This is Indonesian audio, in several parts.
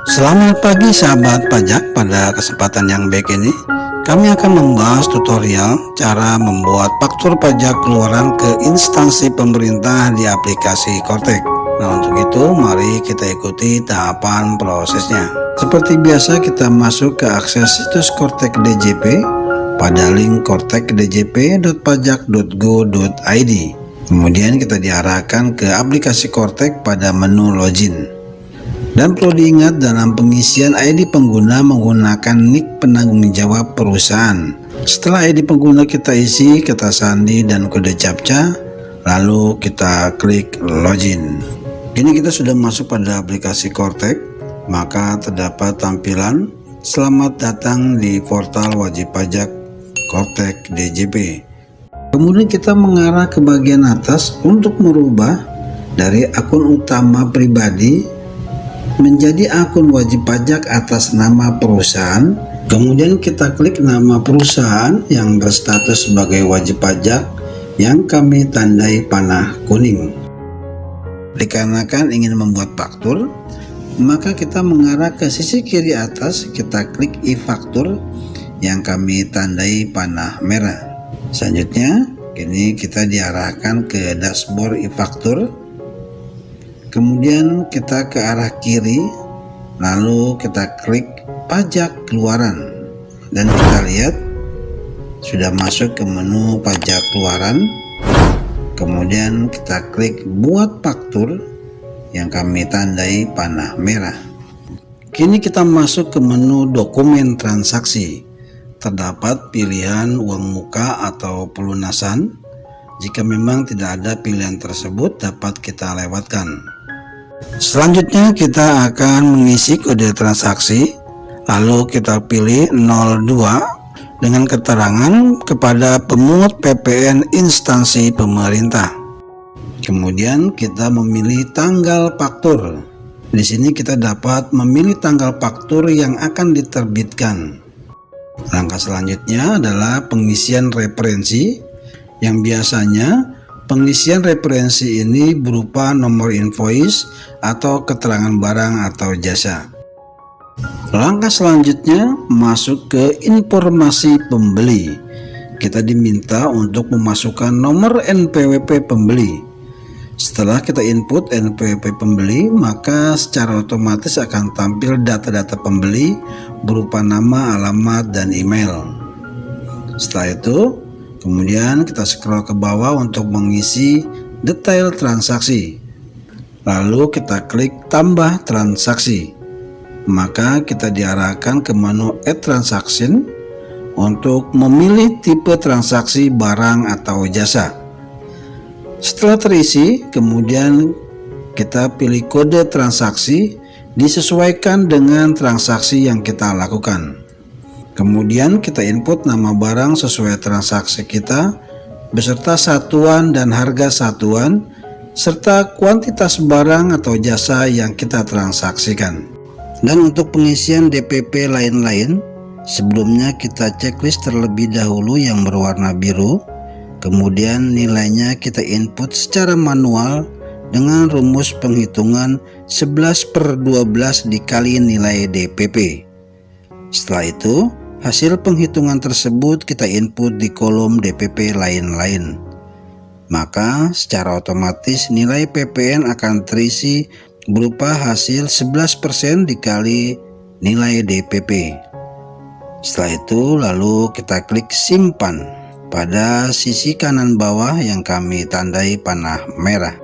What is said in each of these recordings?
Selamat pagi sahabat pajak. Pada kesempatan yang baik ini kami akan membahas tutorial cara membuat faktur pajak keluaran ke instansi pemerintah di aplikasi Kortek. Nah, untuk itu mari kita ikuti tahapan prosesnya. Seperti biasa, kita masuk ke akses situs Kortek DJP pada link kortekdjp.pajak.go.id. Kemudian kita diarahkan ke aplikasi Kortek pada menu login. Dan perlu diingat, dalam pengisian ID pengguna menggunakan nik penanggung jawab perusahaan. Setelah ID pengguna kita isi, kata sandi dan kode captcha, lalu kita klik login. Kini kita sudah masuk pada aplikasi Kortek, maka terdapat tampilan selamat datang di portal wajib pajak Kortek DJP. Kemudian kita mengarah ke bagian atas untuk merubah dari akun utama pribadi menjadi akun wajib pajak atas nama perusahaan. Kemudian kita klik nama perusahaan yang berstatus sebagai wajib pajak yang kami tandai panah kuning. Dikarenakan ingin membuat faktur, maka kita mengarah ke sisi kiri atas, kita klik e-faktur yang kami tandai panah merah. Selanjutnya kini kita diarahkan ke dashboard e-faktur. Kemudian kita ke arah kiri, lalu kita klik pajak keluaran, dan kita lihat sudah masuk ke menu pajak keluaran. Kemudian kita klik buat faktur yang kami tandai panah merah. Kini kita masuk ke menu dokumen transaksi. Terdapat pilihan uang muka atau pelunasan. Jika memang tidak ada pilihan tersebut, dapat kita lewatkan. Selanjutnya kita akan mengisi kode transaksi, lalu kita pilih 02 dengan keterangan kepada pemungut PPN instansi pemerintah. Kemudian kita memilih tanggal faktur. Di sini kita dapat memilih tanggal faktur yang akan diterbitkan. Langkah selanjutnya adalah pengisian referensi, yang biasanya pengisian referensi ini berupa nomor invoice atau keterangan barang atau jasa. Langkah selanjutnya masuk ke informasi pembeli. Kita diminta untuk memasukkan nomor NPWP pembeli. Setelah kita input NPWP pembeli, maka secara otomatis akan tampil data-data pembeli berupa nama, alamat, dan email. Setelah itu kemudian kita scroll ke bawah untuk mengisi detail transaksi. Lalu kita klik tambah transaksi. Maka kita diarahkan ke menu add transaction untuk memilih tipe transaksi barang atau jasa. Setelah terisi, kemudian kita pilih kode transaksi disesuaikan dengan transaksi yang kita lakukan. Kemudian kita input nama barang sesuai transaksi kita beserta satuan dan harga satuan serta kuantitas barang atau jasa yang kita transaksikan. Dan untuk pengisian DPP lain-lain, sebelumnya kita checklist terlebih dahulu yang berwarna biru. Kemudian nilainya kita input secara manual dengan rumus penghitungan 11/12 dikali nilai DPP. Setelah itu hasil penghitungan tersebut kita input di kolom DPP lain-lain. Maka secara otomatis nilai PPN akan terisi berupa hasil 11% dikali nilai DPP. Setelah itu lalu kita klik simpan pada sisi kanan bawah yang kami tandai panah merah.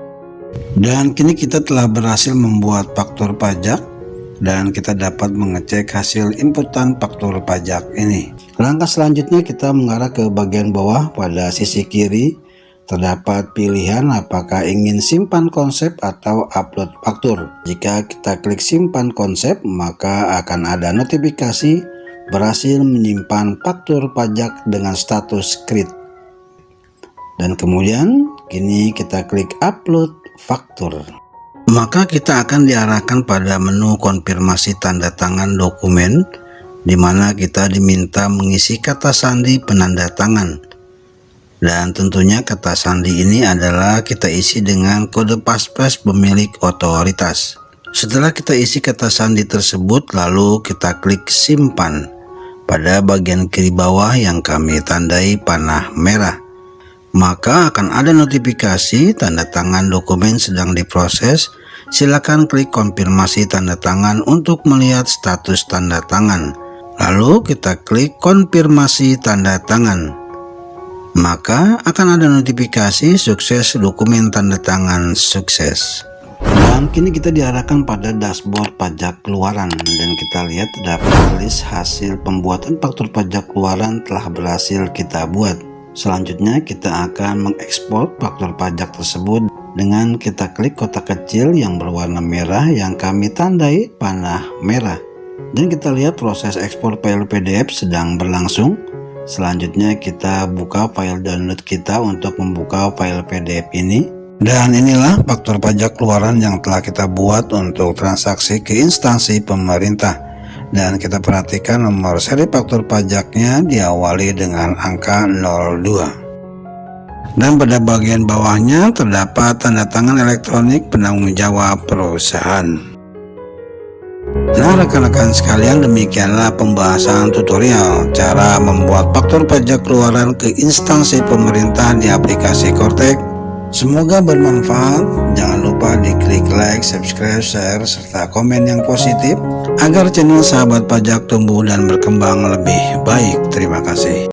Dan kini kita telah berhasil membuat faktur pajak dan kita dapat mengecek hasil inputan faktur pajak ini. Langkah selanjutnya kita mengarah ke bagian bawah pada sisi kiri. Terdapat pilihan apakah ingin simpan konsep atau upload faktur. Jika kita klik simpan konsep, maka akan ada notifikasi berhasil menyimpan faktur pajak dengan status create. Dan kemudian kini kita klik upload faktur. Maka kita akan diarahkan pada menu konfirmasi tanda tangan dokumen, di mana kita diminta mengisi kata sandi penanda tangan. Dan tentunya kata sandi ini adalah kita isi dengan kode passphrase pemilik otoritas. Setelah kita isi kata sandi tersebut, lalu kita klik simpan pada bagian kiri bawah yang kami tandai panah merah. Maka akan ada notifikasi tanda tangan dokumen sedang diproses. Silakan klik konfirmasi tanda tangan untuk melihat status tanda tangan. Lalu kita klik konfirmasi tanda tangan. Maka akan ada notifikasi sukses, dokumen tanda tangan sukses. Dan kini kita diarahkan pada dashboard pajak keluaran dan kita lihat dapat list hasil pembuatan faktur pajak keluaran telah berhasil kita buat. Selanjutnya kita akan mengekspor faktur pajak tersebut dengan kita klik kotak kecil yang berwarna merah yang kami tandai panah merah. Dan kita lihat proses ekspor file PDF sedang berlangsung. Selanjutnya kita buka file download kita untuk membuka file PDF ini. Dan inilah faktur pajak keluaran yang telah kita buat untuk transaksi ke instansi pemerintah. Dan kita perhatikan nomor seri faktur pajaknya diawali dengan angka 02. Dan pada bagian bawahnya terdapat tanda tangan elektronik penanggung jawab perusahaan. Nah rekan-rekan sekalian, demikianlah pembahasan tutorial cara membuat faktur pajak keluaran ke instansi pemerintah di aplikasi Kortek. Semoga bermanfaat. Jangan lupa diklik like, subscribe, share, serta komen yang positif agar channel Sahabat Pajak tumbuh dan berkembang lebih baik. Terima kasih.